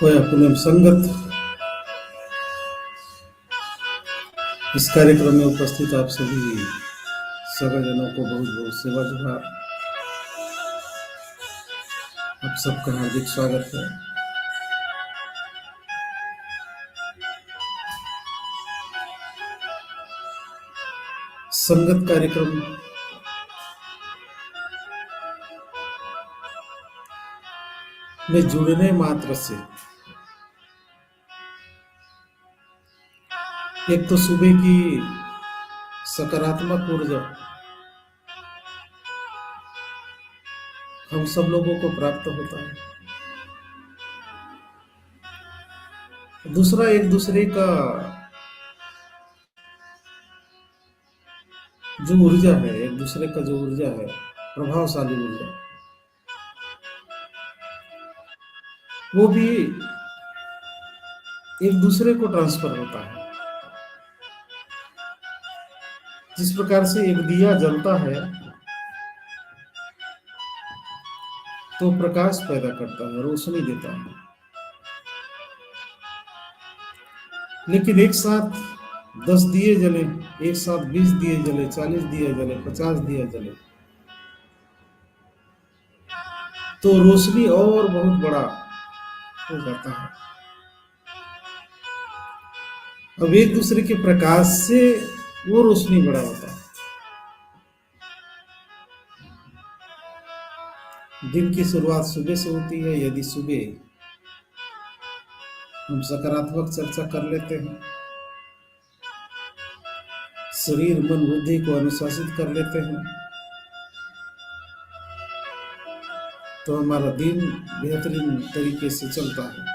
होया पुनः संगत इस कार्यक्रम में उपस्थित आप सभी सगाजनों को बहुत बहुत सेवा जोहार। आप सबका हार्दिक स्वागत है। संगत कार्यक्रम में जुड़ने मात्र से एक तो सुबह की सकारात्मक ऊर्जा हम सब लोगों को प्राप्त होता है। दूसरा, एक दूसरे का जो ऊर्जा है, एक दूसरे का जो ऊर्जा है, प्रभावशाली ऊर्जा, वो भी एक दूसरे को ट्रांसफर होता है। जिस प्रकार से एक दिया जलता है तो प्रकाश पैदा करता है, रोशनी देता है, लेकिन एक साथ 10 दिए जले, एक साथ 20 दिए जले, 40 दिए जले, 50 दिए जले तो रोशनी और बहुत बड़ा हो जाता है। अब एक दूसरे के प्रकाश से वो रोशनी बड़ा होता है। दिन की शुरुआत सुबह से होती है। यदि सुबह हम सकारात्मक चर्चा कर लेते हैं, शरीर मन बुद्धि को अनुशासित कर लेते हैं, तो हमारा दिन बेहतरीन तरीके से चलता है।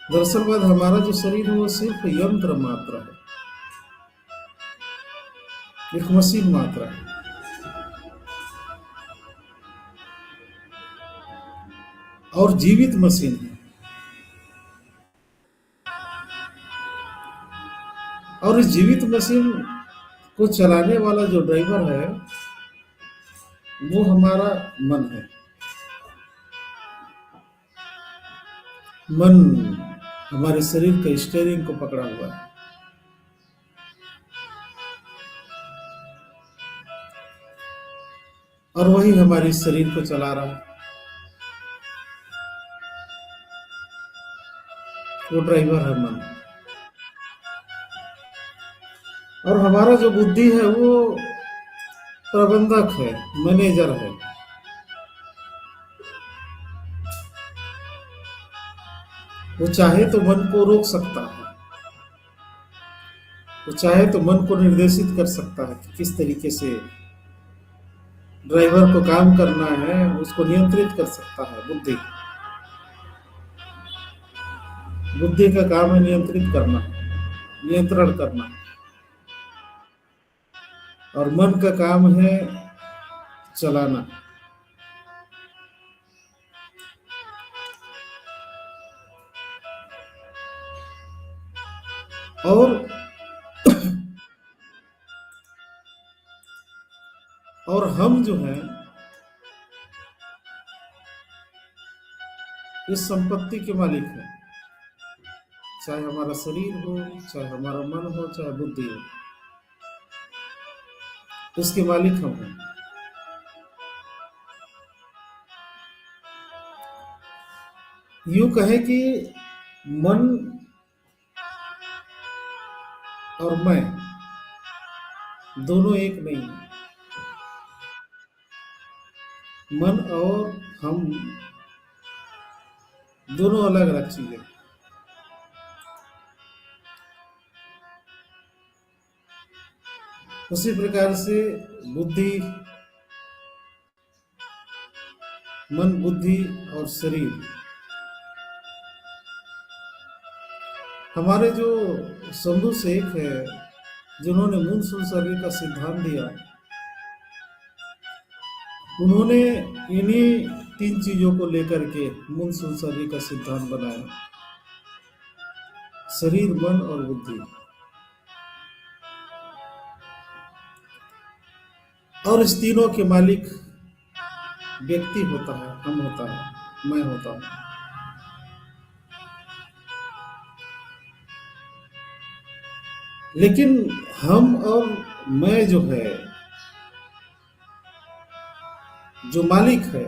दरअसल बात, हमारा जो शरीर है वो सिर्फ यंत्र मात्र है, एक मशीन मात्र है। और जीवित मशीन है। और इस जीवित मशीन को चलाने वाला जो ड्राइवर है वो हमारा मन है। मन हमारे शरीर के स्टीयरिंग को पकड़ा हुआ है। और वही हमारे शरीर को चला रहा है। वो ड्राइवर है मन। और हमारा जो बुद्धि है वो प्रबंधक है, मैनेजर है। वो चाहे तो मन को रोक सकता है, वो चाहे तो मन को निर्देशित कर सकता है कि किस तरीके से ड्राइवर को काम करना है, उसको नियंत्रित कर सकता है। बुद्धि बुद्धि का काम है नियंत्रित करना, नियंत्रण करना। और मन का काम है चलाना। और हम जो हैं इस संपत्ति के मालिक हैं। चाहे हमारा शरीर हो, चाहे हमारा मन हो, चाहे बुद्धि हो, इसके मालिक हम हैं। यूं कहें कि मन और मैं दोनों एक नहीं है। मन और हम दोनों अलग अलग चीजें। उसी प्रकार से बुद्धि, मन, बुद्धि और शरीर हमारे जो शंभु शेख है, जिन्होंने मूल शरीर का सिद्धांत दिया, उन्होंने इन्हीं 3 चीजों को लेकर के मूल शरीर का सिद्धांत बनाया: शरीर, मन और बुद्धि। और इस तीनों के मालिक व्यक्ति होता है, हम होता है। मैं होता हूँ। लेकिन हम और मैं जो है, जो मालिक है,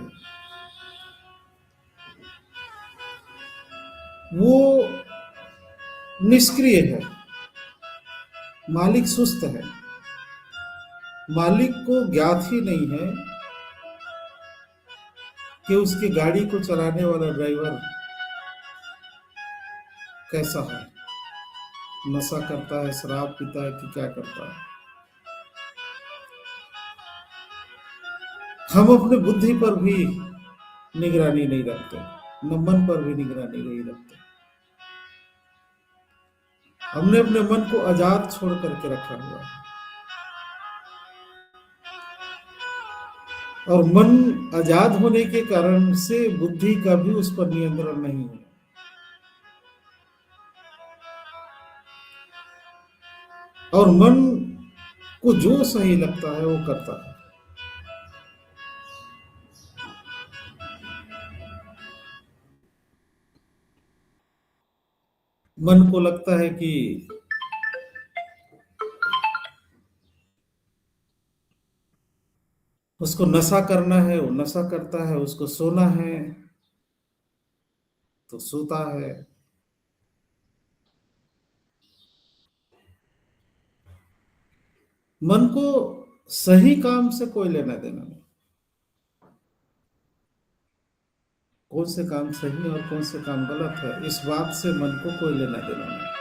वो निष्क्रिय है। मालिक सुस्त है। मालिक को ज्ञात ही नहीं है कि उसकी गाड़ी को चलाने वाला ड्राइवर कैसा है, नशा करता है, शराब पीता है कि क्या करता है। हम अपने बुद्धि पर भी निगरानी नहीं रखते, न मन पर भी निगरानी नहीं रखते। हमने अपने मन को आजाद छोड़ करके रखा हुआ है, और मन आजाद होने के कारण से बुद्धि का भी उस पर नियंत्रण नहीं है। और मन को जो सही लगता है वो करता है। मन को लगता है कि उसको नशा करना है, वो नशा करता है। उसको सोना है तो सोता है। मन को सही काम से कोई लेना देना नहीं। कौन से काम सही और कौन से काम गलत है, इस बात से मन को कोई लेना देना नहीं।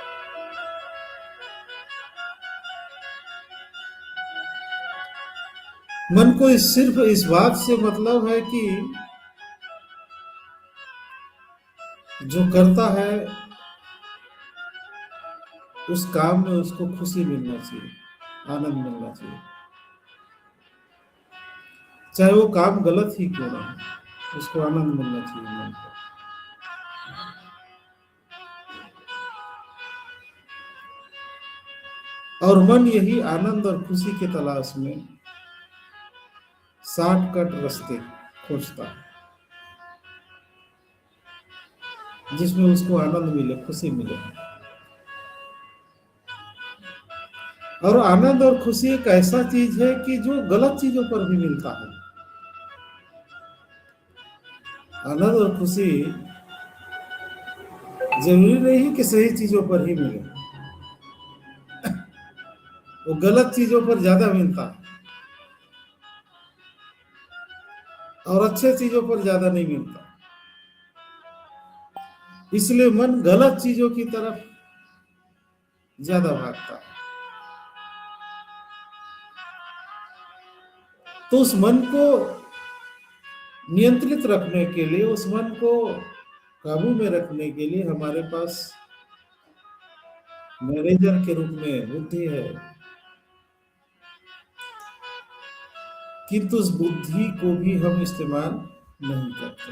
मन को सिर्फ इस बात से मतलब है कि जो करता है उस काम में उसको खुशी मिलना चाहिए, आनंद मिलना चाहिए, चाहे वो काम गलत ही क्यों ना हो, उसको आनंद मिलना चाहिए मन को। और मन यही आनंद और खुशी की तलाश में शॉर्टकट रास्ते खोजता है, जिसमें उसको आनंद मिले, खुशी मिले। और आनंद और खुशी एक ऐसा चीज है कि जो गलत चीजों पर भी मिलता है। आनंद और खुशी जरूरी नहीं कि सही चीजों पर ही मिले, वो गलत चीजों पर ज्यादा मिलता है और अच्छे चीजों पर ज्यादा नहीं मिलता। इसलिए मन गलत चीजों की तरफ ज्यादा भागता है। तो उस मन को नियंत्रित रखने के लिए, उस मन को काबू में रखने के लिए हमारे पास मैनेजर के रूप में बुद्धि है। किंतु उस बुद्धि को भी हम इस्तेमाल नहीं करते।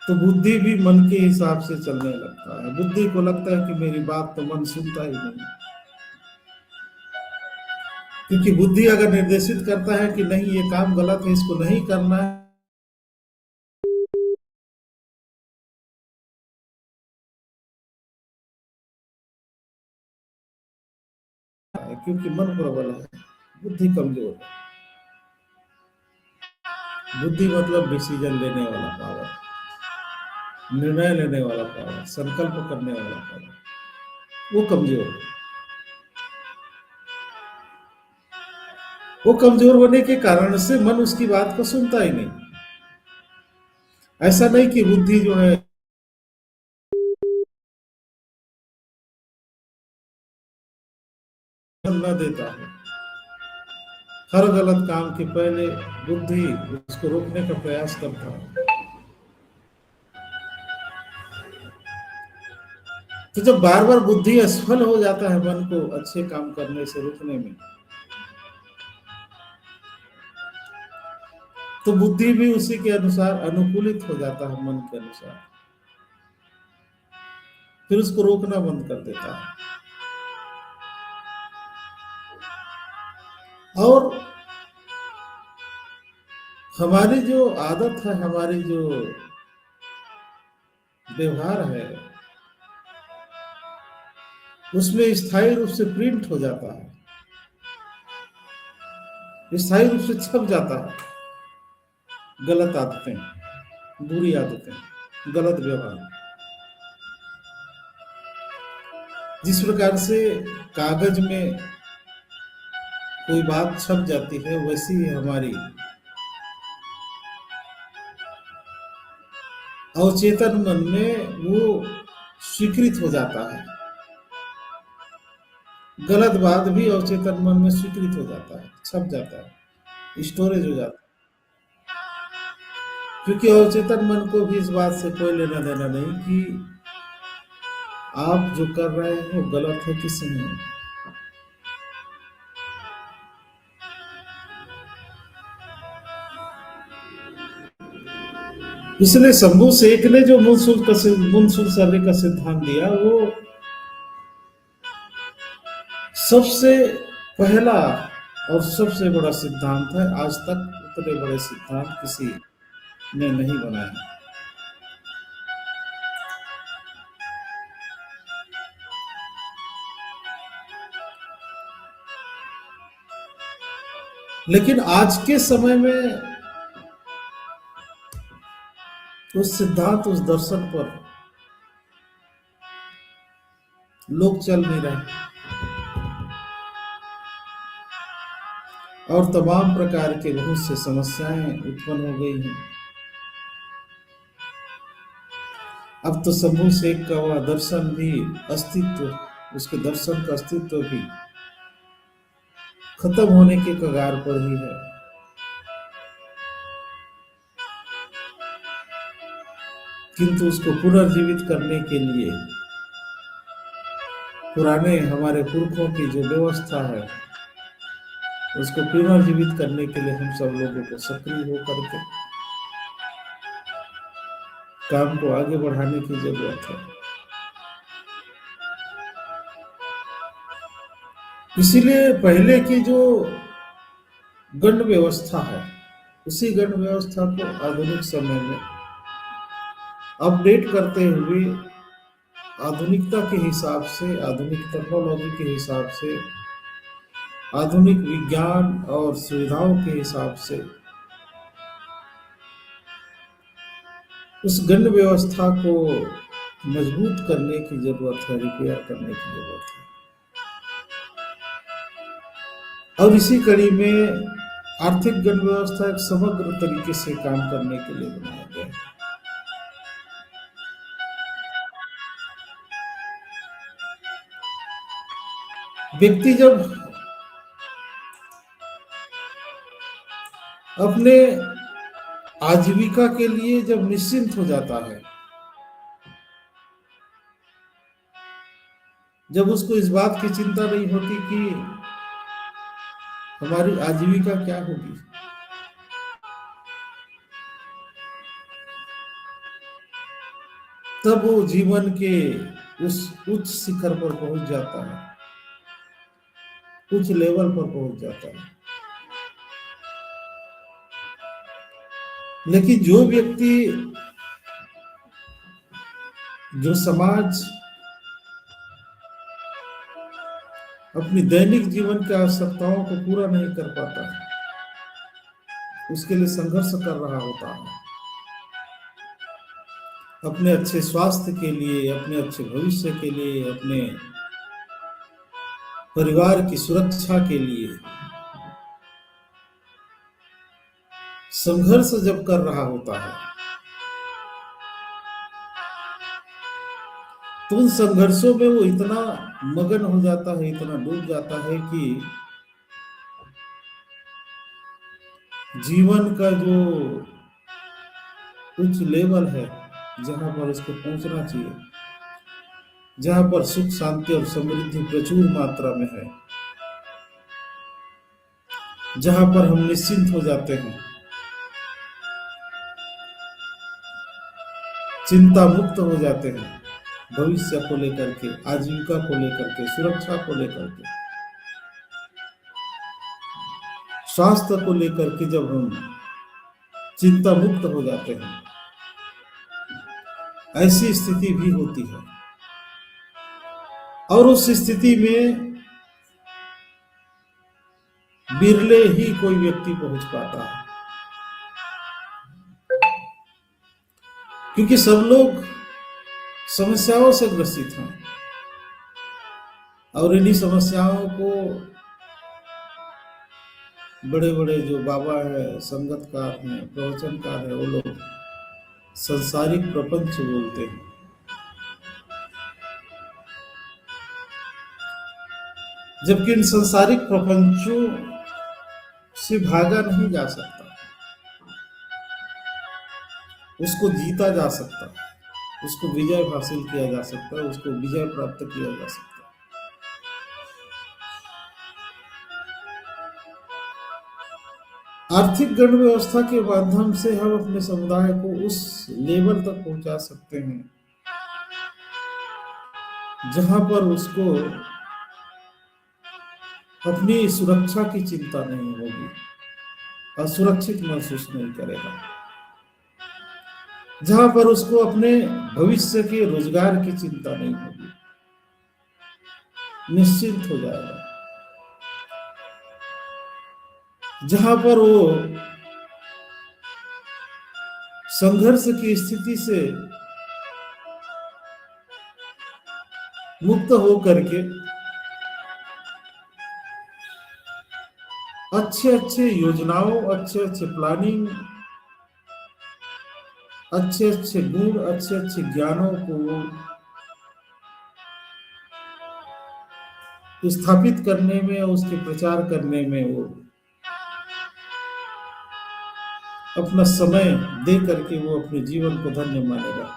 तो बुद्धि भी मन के हिसाब से चलने लगता है। बुद्धि को लगता है कि मेरी बात तो मन सुनता ही नहीं, क्योंकि बुद्धि अगर निर्देशित करता है कि नहीं ये काम गलत है, इसको नहीं करना है, क्योंकि मन प्रबल है, बुद्धि कमजोर है। बुद्धि मतलब डिसीजन लेने वाला पावर, निर्णय लेने वाला पावर, संकल्प करने वाला पावर, वो कमजोर है। वो कमजोर होने के कारण से मन उसकी बात को सुनता ही नहीं। ऐसा नहीं कि बुद्धि जो है न देता है। हर गलत काम के पहले बुद्धि उसको रोकने का प्रयास करता है। तो जब बार बार बुद्धि असफल हो जाता है मन को अच्छे काम करने से रोकने में, तो बुद्धि भी उसी के अनुसार अनुकूलित हो जाता है, मन के अनुसार। फिर उसको रोकना बंद कर देता है। और हमारी जो आदत है, हमारी जो व्यवहार है, उसमें स्थायी रूप से प्रिंट हो जाता है, स्थायी रूप से छप जाता है गलत आदतें, बुरी आदतें, गलत व्यवहार। जिस प्रकार से कागज में कोई बात छप जाती है, वैसी ही हमारी अवचेतन मन में वो स्वीकृत हो जाता है। गलत बात भी अवचेतन मन में स्वीकृत हो जाता है, छप जाता है, स्टोरेज हो जाता है। क्योंकि अवचेतन मन को भी इस बात से कोई लेना देना नहीं कि आप जो कर रहे हो गलत है कि सही है। इसलिए शंभू शेख ने जो मूलसूत्र सर्वे का सिद्धांत दिया, वो सबसे पहला और सबसे बड़ा सिद्धांत है। आज तक उतने बड़े सिद्धांत किसी ने नहीं बनाए। लेकिन आज के समय में उस सिद्धांत, उस दर्शन पर लोग चल नहीं रहे और तमाम प्रकार के बहुत से समस्याएं उत्पन्न हो गई हैं। अब तो शंभू शेख का वह दर्शन भी, अस्तित्व, उसके दर्शन का अस्तित्व भी खत्म होने के कगार पर ही है। किंतु उसको पुनर्जीवित करने के लिए पुराने हमारे पुरखों की जो व्यवस्था है, उसको पुनर्जीवित करने के लिए हम सब लोगों को सक्रिय होकर के काम को आगे बढ़ाने की जरूरत है। इसीलिए पहले की जो गण व्यवस्था है, उसी गण व्यवस्था को आधुनिक समय में अपडेट करते हुए, आधुनिकता के हिसाब से, आधुनिक टेक्नोलॉजी के हिसाब से, आधुनिक विज्ञान और सुविधाओं के हिसाब से उस गण व्यवस्था को मजबूत करने की जरूरत है, रिपेयर करने की जरूरत है। और इसी कड़ी में आर्थिक गण व्यवस्था एक समग्र तरीके से काम करने के लिए बनाया गया है। व्यक्ति जब अपने आजीविका के लिए जब निश्चिंत हो जाता है, जब उसको इस बात की चिंता नहीं होती कि हमारी आजीविका क्या होगी, तब वो जीवन के उस उच्च शिखर पर पहुंच जाता है, उच्च लेवल पर पहुंच जाता है। लेकिन जो व्यक्ति, जो समाज अपनी दैनिक जीवन की आवश्यकताओं को पूरा नहीं कर पाता, उसके लिए संघर्ष कर रहा होता है, अपने अच्छे स्वास्थ्य के लिए, अपने अच्छे भविष्य के लिए, अपने परिवार की सुरक्षा के लिए संघर्ष जब कर रहा होता है, तो उन संघर्षों में वो इतना मगन हो जाता है, इतना डूब जाता है कि जीवन का जो उच्च लेवल है, जहां पर उसको पहुंचना चाहिए, जहां पर सुख, शांति और समृद्धि प्रचुर मात्रा में है, जहां पर हम निश्चिंत हो जाते हैं, चिंता मुक्त हो जाते हैं, भविष्य को लेकर के, आजीविका को लेकर के, सुरक्षा को लेकर के, स्वास्थ्य को लेकर के, जब हम चिंता मुक्त हो जाते हैं। ऐसी स्थिति भी होती है और उस स्थिति में बिरले ही कोई व्यक्ति पहुंच पाता है, क्योंकि सब लोग समस्याओं से ग्रसित हैं और इन्हीं समस्याओं को बड़े बड़े जो बाबा है, संगतकार हैं, प्रवचनकार है, वो लोग संसारिक प्रपंच बोलते हैं। जबकि इन संसारिक प्रपंचों से भागा नहीं जा सकता, उसको जीता जा सकता है, उसको विजय हासिल किया जा सकता है, उसको विजय प्राप्त किया जा सकता है। आर्थिक गण व्यवस्था के माध्यम से हम अपने समुदाय को उस लेवल तक पहुंचा सकते हैं जहां पर उसको अपनी सुरक्षा की चिंता नहीं होगी, असुरक्षित महसूस नहीं करेगा, जहां पर उसको अपने भविष्य के रोजगार की चिंता नहीं होगी, निश्चिंत हो जाएगा, जहां पर वो संघर्ष की स्थिति से मुक्त हो करके अच्छे अच्छे योजनाओं, अच्छे अच्छे प्लानिंग, अच्छे अच्छे गुण, अच्छे अच्छे ज्ञानों को स्थापित करने में, उसके प्रचार करने में वो अपना समय दे करके वो अपने जीवन को धन्य मानेगा।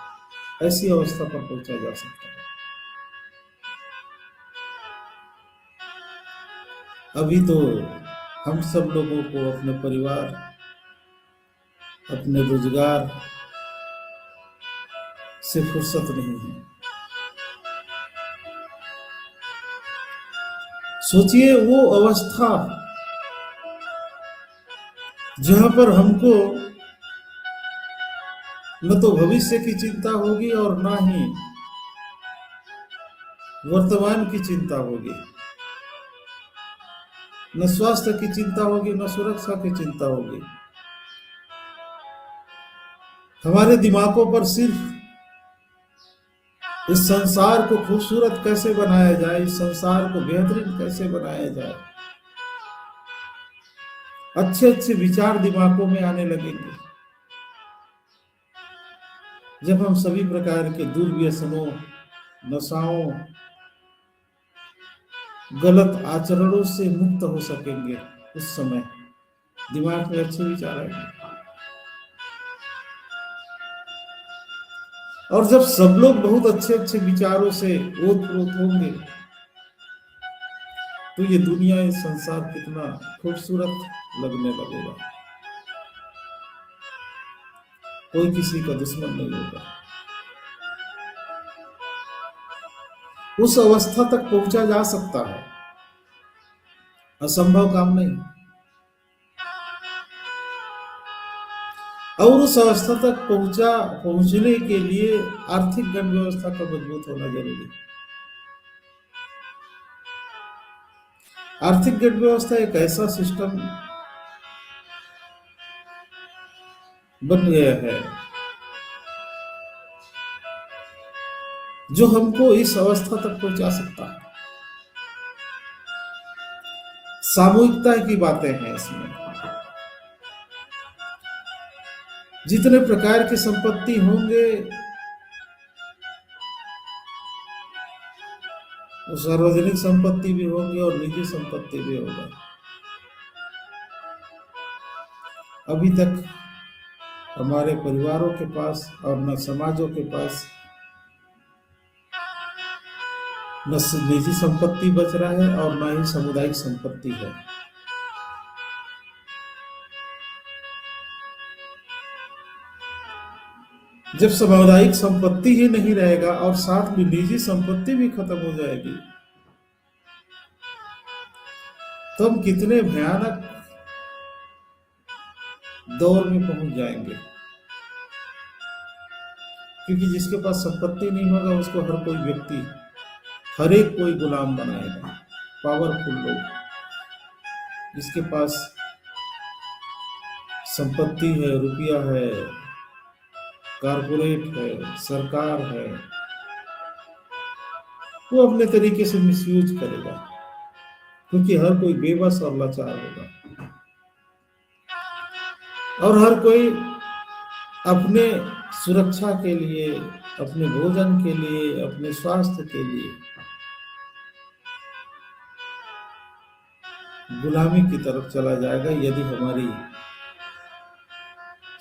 ऐसी अवस्था पर पहुंचा जा सकता है। अभी तो हम सब लोगों को अपने परिवार, अपने रोजगार से फुर्सत नहीं है। सोचिए वो अवस्था जहां पर हमको न तो भविष्य की चिंता होगी और ना ही वर्तमान की चिंता होगी, न स्वास्थ्य की चिंता होगी, न सुरक्षा की चिंता होगी। हमारे दिमागों पर सिर्फ इस संसार को खूबसूरत कैसे बनाया जाए, इस संसार को बेहतरीन कैसे बनाया जाए, अच्छे अच्छे विचार दिमागों में आने लगेंगे जब हम सभी प्रकार के दुर्व्यसनों, नशाओं, गलत आचरणों से मुक्त हो सकेंगे। उस समय दिमाग में अच्छे विचार आएंगे। और जब सब लोग बहुत अच्छे अच्छे विचारों से ओतप्रोत होंगे तो ये दुनिया, ये संसार कितना खूबसूरत लगने लगेगा। कोई किसी का दुश्मन नहीं होगा। उस अवस्था तक पहुंचा जा सकता है, असंभव काम नहीं। और उस अवस्था तक पहुंचने के लिए आर्थिक गण व्यवस्था का मजबूत होना जरूरी है। आर्थिक गण व्यवस्था एक ऐसा सिस्टम बन गया है जो हमको इस अवस्था तक पहुंचा सकता है। सामूहिकता की बातें हैं इसमें। जितने प्रकार की संपत्ति होंगे वो सार्वजनिक संपत्ति भी होंगे और निजी संपत्ति भी होगा। अभी तक हमारे परिवारों के पास और न समाजों के पास न निजी संपत्ति बच रहा है और न ही सामुदायिक संपत्ति है। जब सामुदायिक संपत्ति ही नहीं रहेगा और साथ में निजी संपत्ति भी खत्म हो जाएगी तो हम कितने भयानक दौर में पहुंच जाएंगे, क्योंकि जिसके पास संपत्ति नहीं होगा उसको हर कोई व्यक्ति, हर एक कोई गुलाम बनाएगा। पावरफुल लोग, जिसके पास संपत्ति है, रुपया है, कारपोरेट है, सरकार है, वो अपने तरीके से मिसयूज करेगा, क्योंकि हर कोई बेबस और लाचार होगा, और हर कोई अपने सुरक्षा के लिए, अपने भोजन के लिए, अपने स्वास्थ्य के लिए गुलामी की तरफ चला जाएगा, यदि हमारी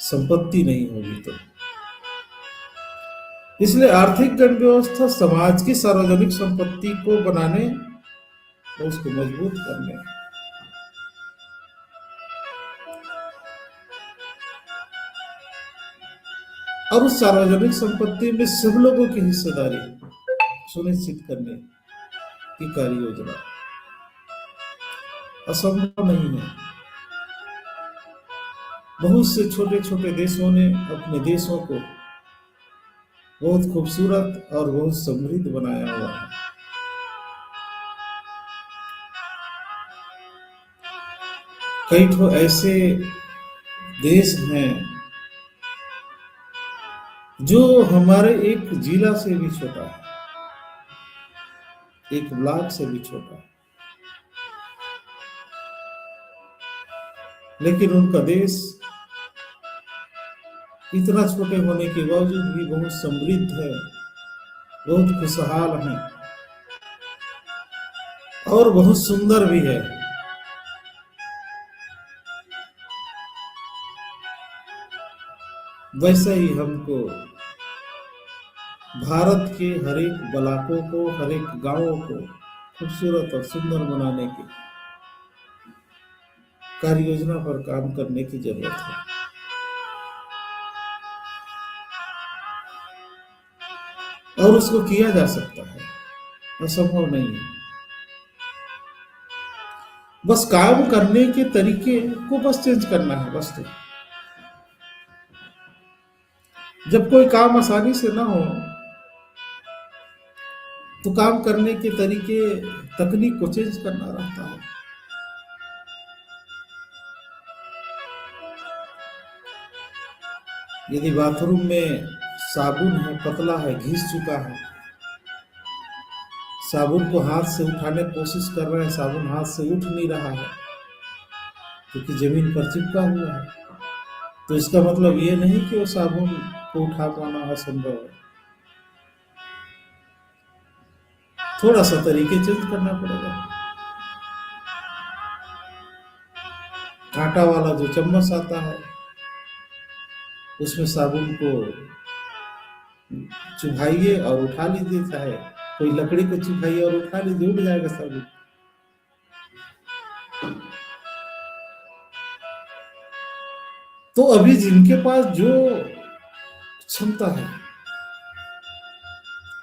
संपत्ति नहीं होगी तो। इसलिए आर्थिक गण व्यवस्था समाज की सार्वजनिक संपत्ति को बनाने और उसको मजबूत करने, और उस सार्वजनिक संपत्ति में सब लोगों की हिस्सेदारी सुनिश्चित करने की कार्य योजना असंभव नहीं है। बहुत से छोटे छोटे देशों ने अपने देशों को बहुत खूबसूरत और बहुत समृद्ध बनाया हुआ है। कई तो ऐसे देश हैं जो हमारे एक जिला से भी छोटा है, एक ब्लॉक से भी छोटा है, लेकिन उनका देश इतना छोटे होने के बावजूद भी बहुत समृद्ध है, बहुत खुशहाल है और बहुत सुंदर भी है। वैसे ही हमको भारत के हर एक ब्लॉकों को, हर एक गांवों को खूबसूरत और सुंदर बनाने की कार्य योजना पर काम करने की जरूरत है। और उसको किया जा सकता है, असंभव नहीं है। बस काम करने के तरीके को बस चेंज करना है, बस। तो जब कोई काम आसानी से ना हो तो काम करने के तरीके, तकनीक को चेंज करना रहता है। यदि बाथरूम में साबुन है, पतला है, घिस चुका है, साबुन को हाथ से उठाने की कोशिश कर रहे हैं, साबुन हाथ से उठ नहीं रहा है क्योंकि जमीन पर चिपका हुआ है, तो इसका मतलब ये नहीं कि वो साबुन को उठा पाना असंभव है। थोड़ा सा तरीके चेंज करना पड़ेगा। कांटा वाला जो चम्मच आता है उसमें साबुन को चुभाइए और उठा लीजिए, चाहे कोई लकड़ी को चुभाइए और उठा लीजिए, उठ जाएगा साबुन। तो अभी जिनके पास जो क्षमता है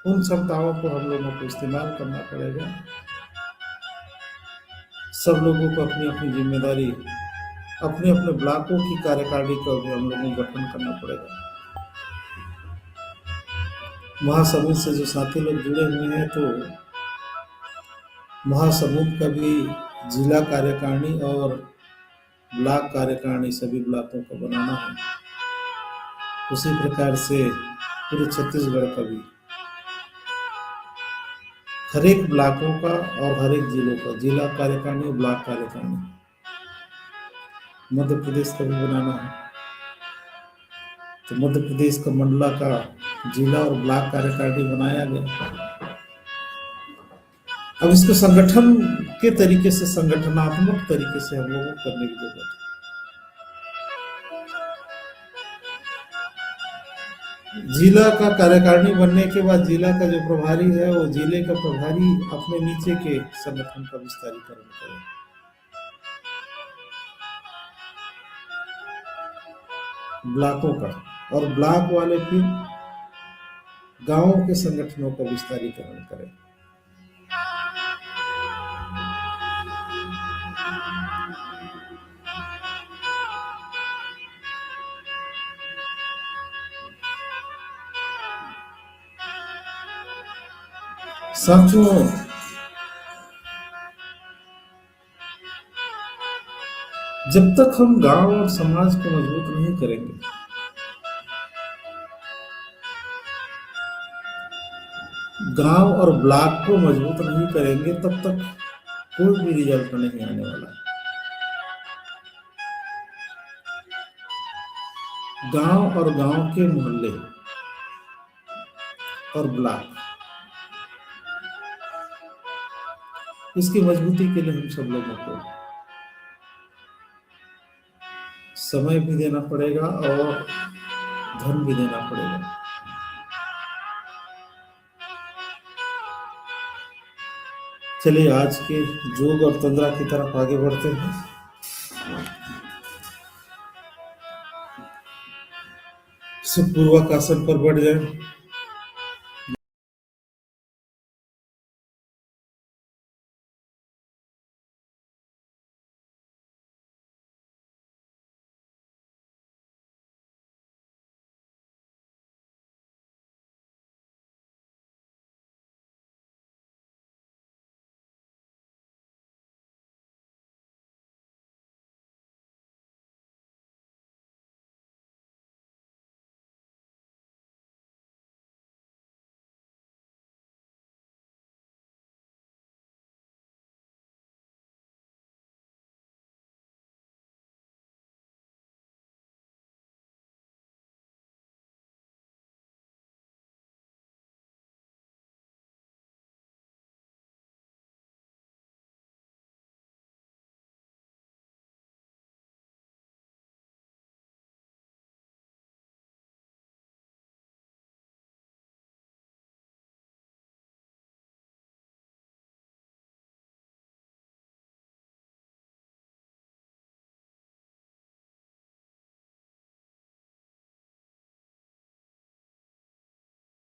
उन क्षमताओं को हम लोगों को इस्तेमाल करना पड़ेगा। सब लोगों को अपनी अपनी जिम्मेदारी, अपने अपने ब्लॉकों की कार्यकारिणी का भी हम लोगों को गठन करना पड़ेगा। महासमुंद से जो साथी लोग जुड़े हुए हैं, तो महासमुंद का भी जिला कार्यकारिणी और ब्लॉक कार्यकारिणी सभी ब्लॉकों को बनाना है। उसी प्रकार से पूरे छत्तीसगढ़ का भी हर एक ब्लॉकों का और हर एक जिलों का जिला कार्यकारिणी, ब्लॉक कार्यकारिणी, मध्य प्रदेश का भी बनाना है। तो मध्य प्रदेश का मंडला का जिला और ब्लॉक कार्यकारिणी बनाया गया। अब इसको संगठन के तरीके से, संगठनात्मक तरीके से हम लोगों को करने की जरूरत है। जिला का कार्यकारिणी बनने के बाद जिला का जो प्रभारी है वो जिले का प्रभारी अपने नीचे के संगठन का विस्तारीकरण करे। ब्लॉकों का, और ब्लॉक वाले फिर गांवों के संगठनों का विस्तारीकरण करें। साथियों, जब तक हम गांव और समाज को मजबूत नहीं करेंगे, गांव और ब्लॉक को मजबूत नहीं करेंगे, तब तक कोई भी रिजल्ट नहीं आने वाला। गांव और गांव के मोहल्ले और ब्लॉक, इसकी मजबूती के लिए हम सब लोगों को समय भी देना पड़ेगा और धन भी देना पड़ेगा। चलिए आज के योग और तंद्रा की तरफ आगे बढ़ते हैं। सब पूर्वक आसन पर बैठ जाए।